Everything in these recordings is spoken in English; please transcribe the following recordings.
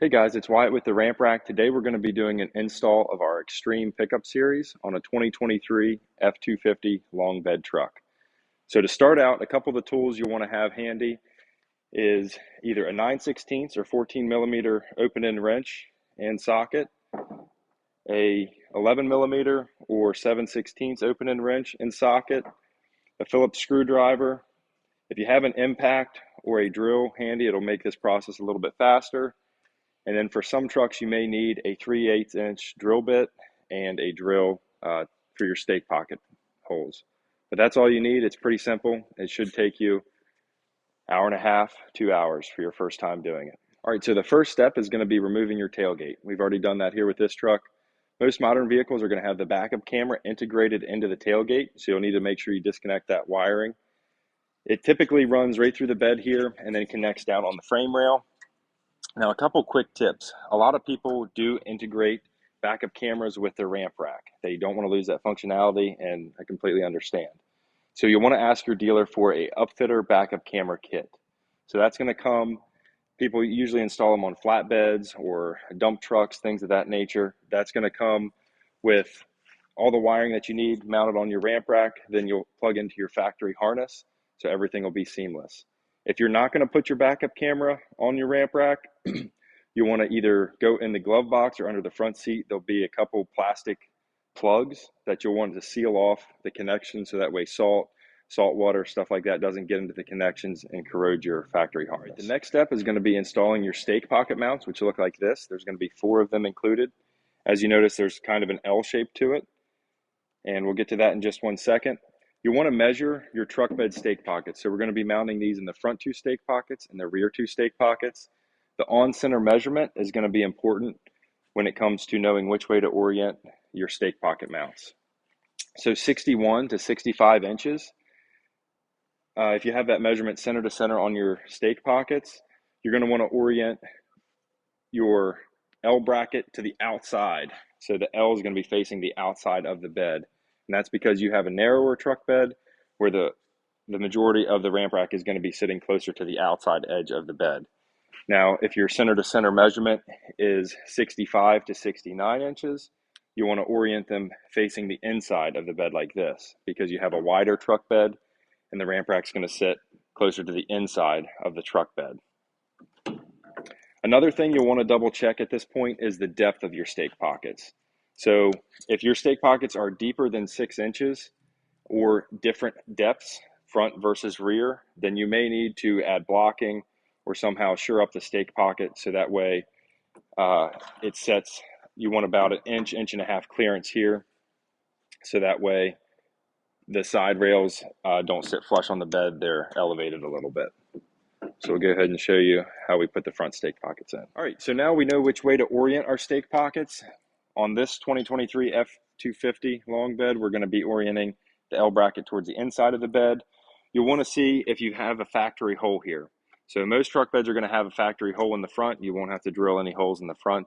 Hey guys, it's Wyatt with the Ramp Rack. Today we're going to be doing an install of our Xtreme pickup series on a 2023 F250 long bed truck. So to start out, a couple of the tools you'll want to have handy is either a 9/16 or 14 millimeter open end wrench and socket, a 11 millimeter or 7/16 open end wrench and socket, a Phillips screwdriver. If you have an impact or a drill handy, it'll make this process a little bit faster. And then for some trucks, you may need a 3/8 inch drill bit and a drill for your stake pocket holes. But that's all you need. It's pretty simple. It should take you an hour and a half, 2 hours for your first time doing it. All right, so the first step is going to be removing your tailgate. We've already done that here with this truck. Most modern vehicles are going to have the backup camera integrated into the tailgate, so you'll need to make sure you disconnect that wiring. It typically runs right through the bed here and then connects down on the frame rail. Now, a couple quick tips. A lot of people do integrate backup cameras with their ramp rack. They don't want to lose that functionality, and I completely understand. So you'll want to ask your dealer for a upfitter backup camera kit. So that's going to come, people usually install them on flatbeds or dump trucks, things of that nature. That's going to come with all the wiring that you need mounted on your ramp rack. Then you'll plug into your factory harness, so everything will be seamless. If you're not going to put your backup camera on your ramp rack, you want to either go in the glove box or under the front seat. There'll be a couple plastic plugs that you'll want to seal off the connection, so that way salt water, stuff like that doesn't get into the connections and corrode your factory harness. The next step is going to be installing your stake pocket mounts, which look like this. There's going to be 4 of them included. As you notice, there's kind of an L shape to it, and we'll get to that in just one second. You want to measure your truck bed stake pockets. So we're going to be mounting these in the front 2 stake pockets and the rear 2 stake pockets. The on-center measurement is going to be important when it comes to knowing which way to orient your stake pocket mounts. So 61 to 65 inches. If you have that measurement center to center on your stake pockets, you're going to want to orient your L bracket to the outside. So the L is going to be facing the outside of the bed. And that's because you have a narrower truck bed where the majority of the ramp rack is going to be sitting closer to the outside edge of the bed. Now, if your center to center measurement is 65 to 69 inches, you want to orient them facing the inside of the bed like this, because you have a wider truck bed and the ramp rack is going to sit closer to the inside of the truck bed. Another thing you'll want to double check at this point is the depth of your stake pockets. So if your stake pockets are deeper than 6 inches or different depths, front versus rear, then you may need to add blocking or somehow shore up the stake pocket, so that way it sets, you want about an inch and a half clearance here, so that way the side rails don't sit flush on the bed, they're elevated a little bit. So we'll go ahead and show you how we put the front stake pockets in. All right, so now we know which way to orient our stake pockets. On this 2023 F250 long bed, we're going to be orienting the L bracket towards the inside of the bed. You'll want to see if you have a factory hole here. So most truck beds are going to have a factory hole in the front. You won't have to drill any holes in the front.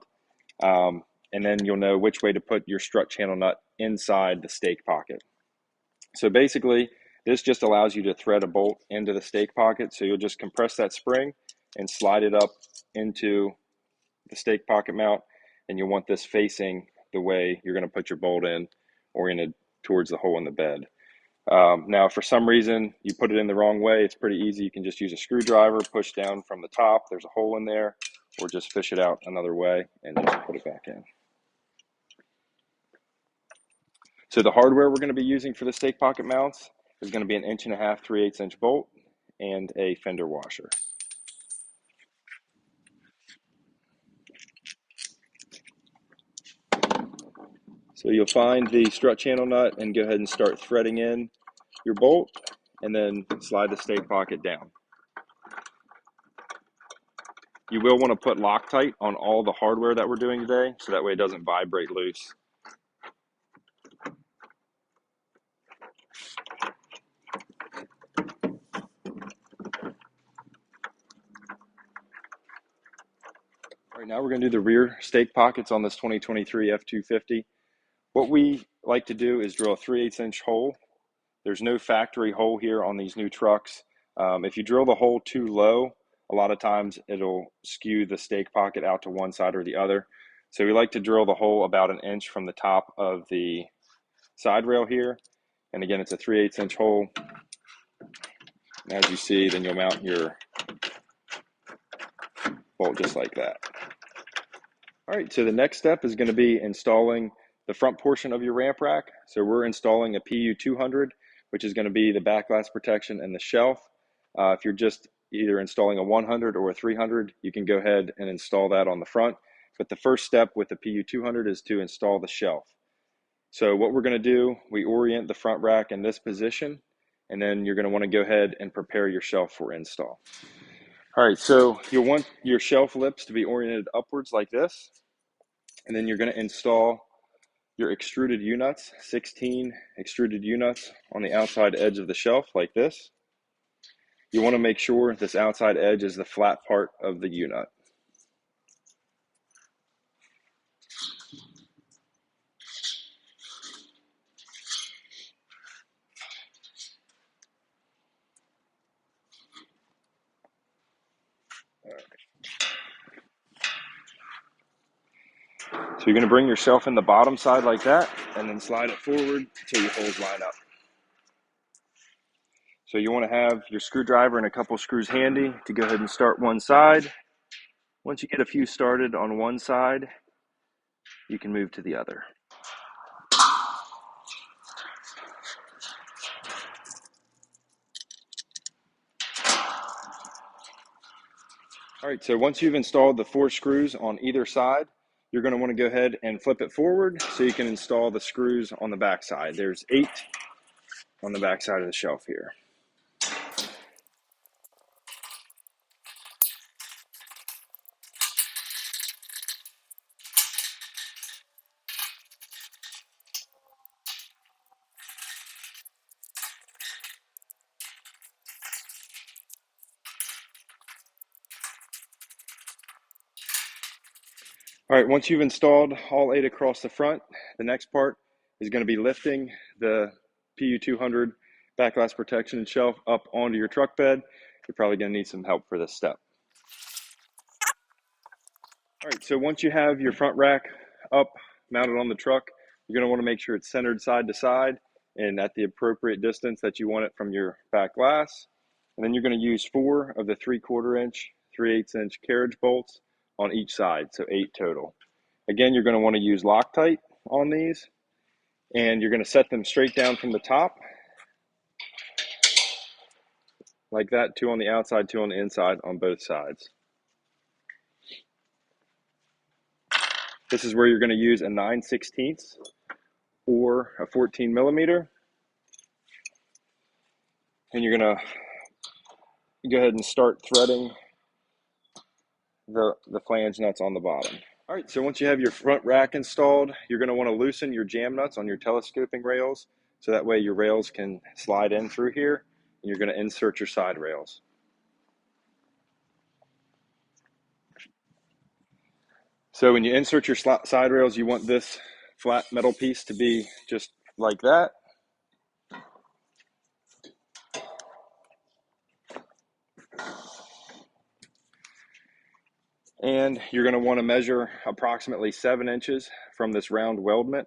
And then you'll know which way to put your strut channel nut inside the stake pocket. So basically, this just allows you to thread a bolt into the stake pocket. So you'll just compress that spring and slide it up into the stake pocket mount. And you'll want this facing the way you're going to put your bolt in, oriented towards the hole in the bed. Now, if for some reason you put it in the wrong way, it's pretty easy. You can just use a screwdriver, push down from the top. There's a hole in there, or just fish it out another way and just put it back in. So the hardware we're going to be using for the stake pocket mounts is going to be an 1.5 inch 3/8 inch bolt and a fender washer. So you'll find the strut channel nut and go ahead and start threading in your bolt, and then slide the stake pocket down. You will want to put Loctite on all the hardware that we're doing today, so that way it doesn't vibrate loose. All right, now we're going to do the rear stake pockets on this 2023 F250. What we like to do is drill a 3/8 inch hole. There's no factory hole here on these new trucks. If you drill the hole too low, a lot of times it'll skew the stake pocket out to one side or the other. So we like to drill the hole about an inch from the top of the side rail here. And again, it's a 3/8 inch hole. And as you see, then you'll mount your bolt just like that. All right, so the next step is going to be installing the front portion of your ramp rack. So we're installing a PU200, which is going to be the back glass protection and the shelf. If you're just either installing a 100 or a 300, you can go ahead and install that on the front. But the first step with the PU200 is to install the shelf. So what we're going to do, we orient the front rack in this position, and then you're going to want to go ahead and prepare your shelf for install. All right, so you'll want your shelf lips to be oriented upwards like this, and then you're going to install your extruded U-nuts, 16 extruded U-nuts on the outside edge of the shelf like this. You want to make sure this outside edge is the flat part of the U-nut. So you're going to bring your shelf in the bottom side like that, and then slide it forward until your holes line up. So you want to have your screwdriver and a couple screws handy to go ahead and start one side. Once you get a few started on one side, you can move to the other. All right, so once you've installed the 4 screws on either side, you're going to want to go ahead and flip it forward so you can install the screws on the back side. There's 8 on the back side of the shelf here. All right, once you've installed all 8 across the front, the next part is going to be lifting the PU200 back glass protection and shelf up onto your truck bed. You're probably going to need some help for this step. All right, so once you have your front rack up, mounted on the truck, you're going to want to make sure it's centered side to side and at the appropriate distance that you want it from your back glass. And then you're going to use 4 of the 3/4 inch, 3/8 inch carriage bolts on each side, so 8 total. Again, you're going to want to use Loctite on these, and you're going to set them straight down from the top, like that, 2 on the outside, 2 on the inside on both sides. This is where you're going to use a 9/16 or a 14 millimeter, and you're going to go ahead and start threading the flange nuts on the bottom. All right, so once you have your front rack installed, you're going to want to loosen your jam nuts on your telescoping rails, so that way your rails can slide in through here, and you're going to insert your side rails. So when you insert your side rails, you want this flat metal piece to be just like that. And you're going to want to measure approximately 7 inches from this round weldment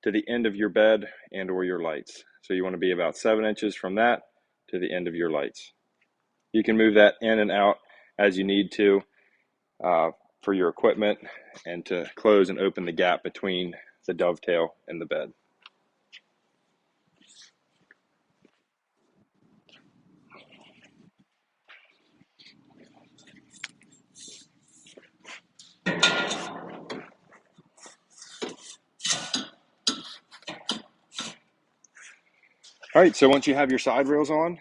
to the end of your bed and or your lights. So you want to be about 7 inches from that to the end of your lights. You can move that in and out as you need to for your equipment and to close and open the gap between the dovetail and the bed. All right, so once you have your side rails on,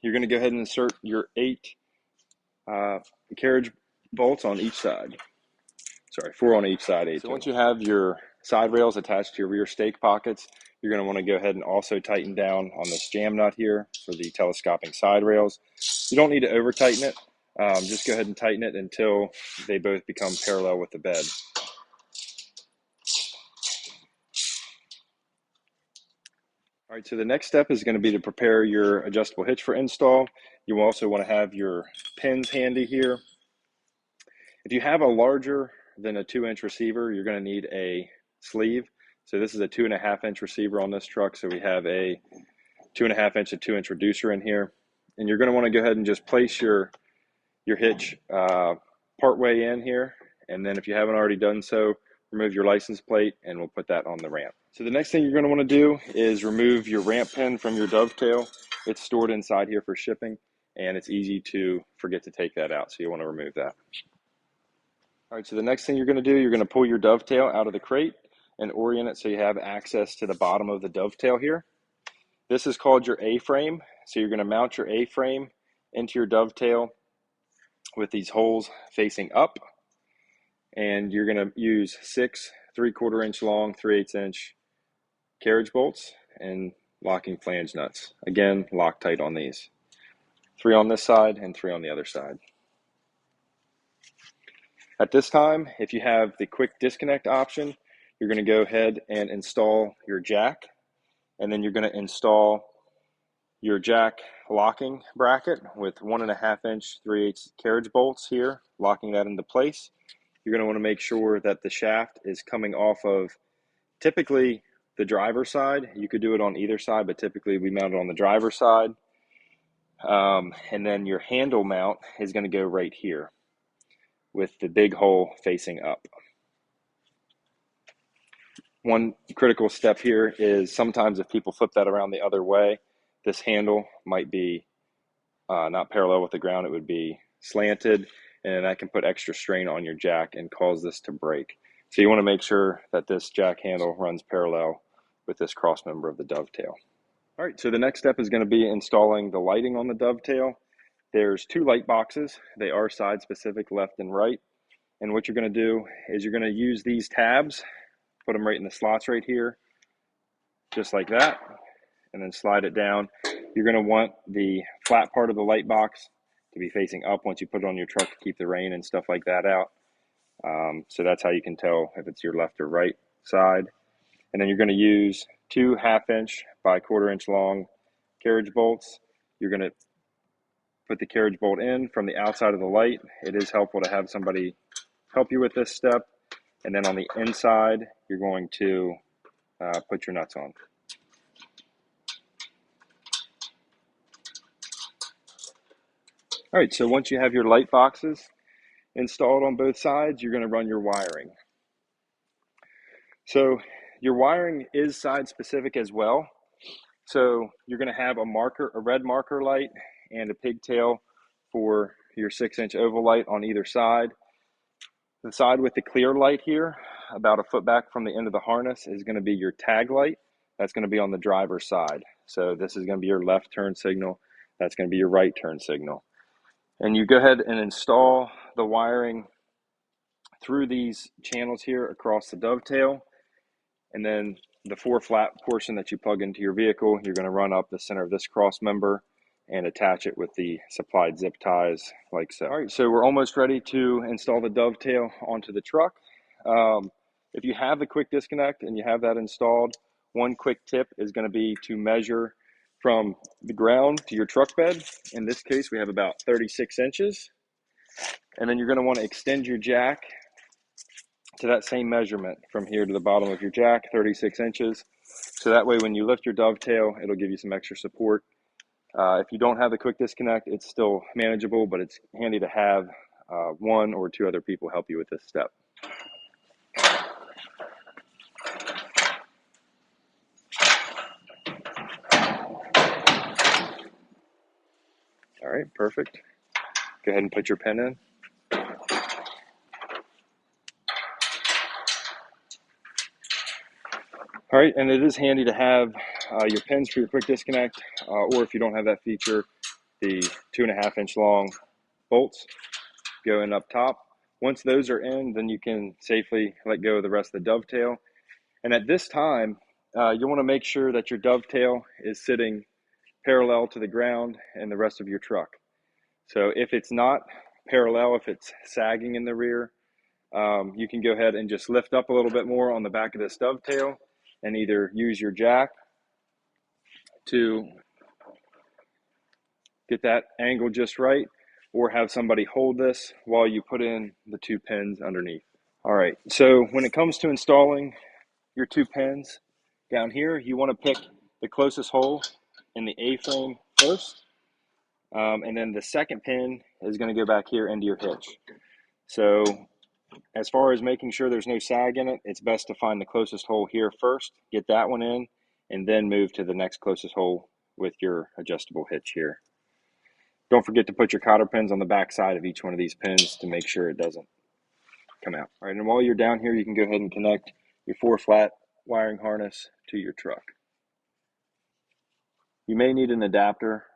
you're going to go ahead and insert your 8 carriage bolts on each side. Sorry, 4 on each side, 8. So once you have your side rails attached to your rear stake pockets, you're going to want to go ahead and also tighten down on this jam nut here for the telescoping side rails. You don't need to over tighten it. Just go ahead and tighten it until they both become parallel with the bed. All right, so the next step is going to be to prepare your adjustable hitch for install. You also want to have your pins handy here. If you have a larger than a 2-inch receiver, you're going to need a sleeve. So this is a 2.5-inch receiver on this truck. So we have a 2.5-inch to 2-inch reducer in here. And you're going to want to go ahead and just place your hitch part way in here. And then if you haven't already done so, remove your license plate and we'll put that on the ramp. So the next thing you're going to want to do is remove your ramp pin from your dovetail. It's stored inside here for shipping, and it's easy to forget to take that out, so you want to remove that. All right, so the next thing you're going to do, you're going to pull your dovetail out of the crate and orient it so you have access to the bottom of the dovetail here. This is called your A-frame. So you're going to mount your A-frame into your dovetail with these holes facing up, and you're going to use 6 3/4-inch long 3/8-inch carriage bolts and locking flange nuts. Again, Loctite on these. 3 on this side and 3 on the other side. At this time, if you have the quick disconnect option, you're going to go ahead and install your jack, and then you're going to install your jack locking bracket with 1.5-inch 3/8 carriage bolts here, locking that into place. You're going to want to make sure that the shaft is coming off of typically the driver's side. You could do it on either side, but typically we mount it on the driver's side. And then your handle mount is going to go right here with the big hole facing up. One critical step here is sometimes if people flip that around the other way, this handle might be not parallel with the ground, it would be slanted, and that can put extra strain on your jack and cause this to break. So you want to make sure that this jack handle runs parallel with this cross member of the dovetail. All right, so the next step is going to be installing the lighting on the dovetail. There's 2 light boxes. They are side specific, left and right. And what you're going to do is you're going to use these tabs, put them right in the slots right here, just like that, and then slide it down. You're going to want the flat part of the light box to be facing up once you put it on your truck to keep the rain and stuff like that out. So that's how you can tell if it's your left or right side. And then you're going to use 2 1/2-inch by 1/4-inch long carriage bolts. You're going to put the carriage bolt in from the outside of the light. It is helpful to have somebody help you with this step. And then on the inside, you're going to put your nuts on. All right, so once you have your light boxes installed on both sides, you're going to run your wiring. So your wiring is side specific as well. So you're going to have a red marker light and a pigtail for your 6-inch oval light on either side. The side with the clear light here, about a foot back from the end of the harness, is going to be your tag light. That's going to be on the driver's side. So this is going to be your left turn signal. That's going to be your right turn signal. And you go ahead and install the wiring through these channels here across the dovetail. And then the 4 flat portion that you plug into your vehicle, you're going to run up the center of this cross member and attach it with the supplied zip ties like so. All right, so we're almost ready to install the dovetail onto the truck. If you have the quick disconnect and you have that installed, one quick tip is going to be to measure from the ground to your truck bed. In this case, we have about 36 inches. And then you're going to want to extend your jack to that same measurement from here to the bottom of your jack, 36 inches. So that way when you lift your dovetail, it'll give you some extra support. If you don't have the quick disconnect, it's still manageable, but it's handy to have 1 or 2 other people help you with this step. All right, perfect. Go ahead and put your pin in. All right, and it is handy to have your pins for your quick disconnect, or if you don't have that feature, the 2.5-inch long bolts go in up top. Once those are in, then you can safely let go of the rest of the dovetail. And at this time, you want to make sure that your dovetail is sitting parallel to the ground and the rest of your truck. So if it's not parallel, if it's sagging in the rear, you can go ahead and just lift up a little bit more on the back of this dovetail and either use your jack to get that angle just right, or have somebody hold this while you put in the 2 pins underneath. All right, so when it comes to installing your 2 pins down here, you want to pick the closest hole in the A-frame first, and then the second pin is going to go back here into your hitch. So as far as making sure there's no sag in it, it's best to find the closest hole here first, get that one in, and then move to the next closest hole with your adjustable hitch here. Don't forget to put your cotter pins on the back side of each one of these pins to make sure it doesn't come out. All right, and while you're down here, you can go ahead and connect your 4-flat wiring harness to your truck. You may need an adapter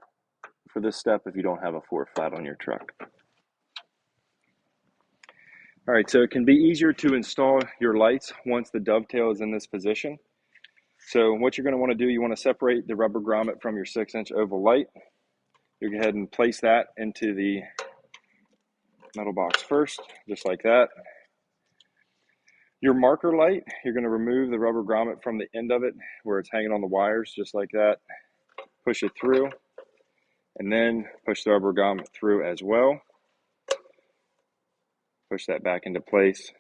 for this step if you don't have a 4-flat on your truck. All right, so it can be easier to install your lights once the dovetail is in this position. So what you're going to want to do, you want to separate the rubber grommet from your 6-inch oval light. You go ahead and place that into the metal box first, just like that. Your marker light, you're going to remove the rubber grommet from the end of it where it's hanging on the wires, just like that. Push it through, and then push the rubber grommet through as well. Push that back into place.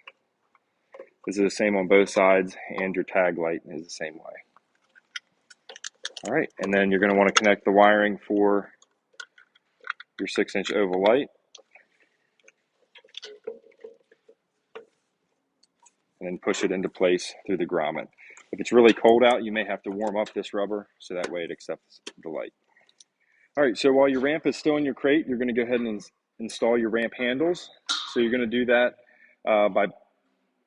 This is the same on both sides, and your tag light is the same way. All right, and then you're going to want to connect the wiring for your 6-inch oval light. And then push it into place through the grommet. If it's really cold out, you may have to warm up this rubber so that way it accepts the light. All right, so while your ramp is still in your crate, you're going to go ahead and install your ramp handles. So you're going to do that by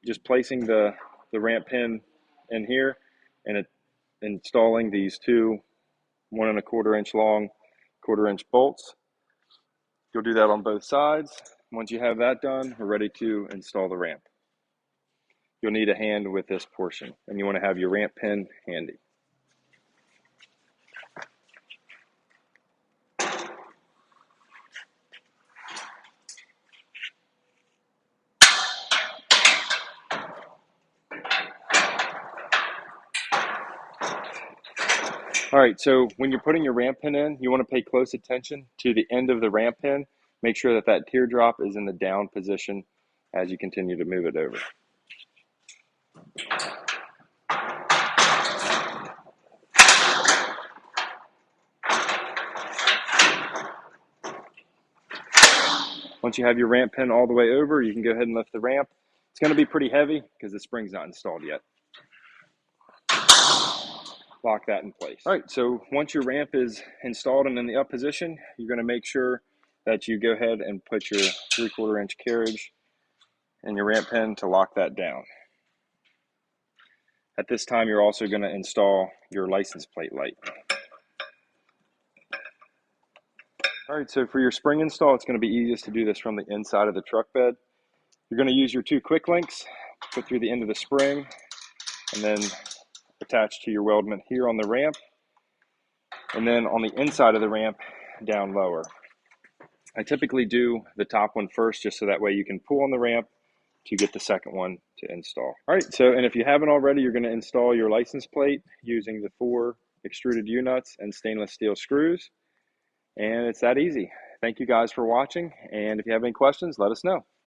just placing the ramp pin in here and installing these 2 1 1/4 inch long 1/4 inch bolts. You'll do that on both sides. Once you have that done, we're ready to install the ramp. You'll need a hand with this portion, and you want to have your ramp pin handy. All right, so when you're putting your ramp pin in, you want to pay close attention to the end of the ramp pin. Make sure that that teardrop is in the down position as you continue to move it over. Once you have your ramp pin all the way over, you can go ahead and lift the ramp. It's going to be pretty heavy because the spring's not installed yet. Lock that in place. All right, so once your ramp is installed and in the up position, you're going to make sure that you go ahead and put your 3/4 inch carriage in your ramp pin to lock that down. At this time, you're also going to install your license plate light. All right, so for your spring install, it's going to be easiest to do this from the inside of the truck bed. You're going to use your 2 quick links, put through the end of the spring, and then attach to your weldment here on the ramp, and then on the inside of the ramp, down lower. I typically do the top one first, just so that way you can pull on the ramp to get the second one to install. All right, so, and if you haven't already, you're going to install your license plate using the 4 extruded U-nuts and stainless steel screws. And it's that easy. Thank you guys for watching, and if you have any questions, let us know.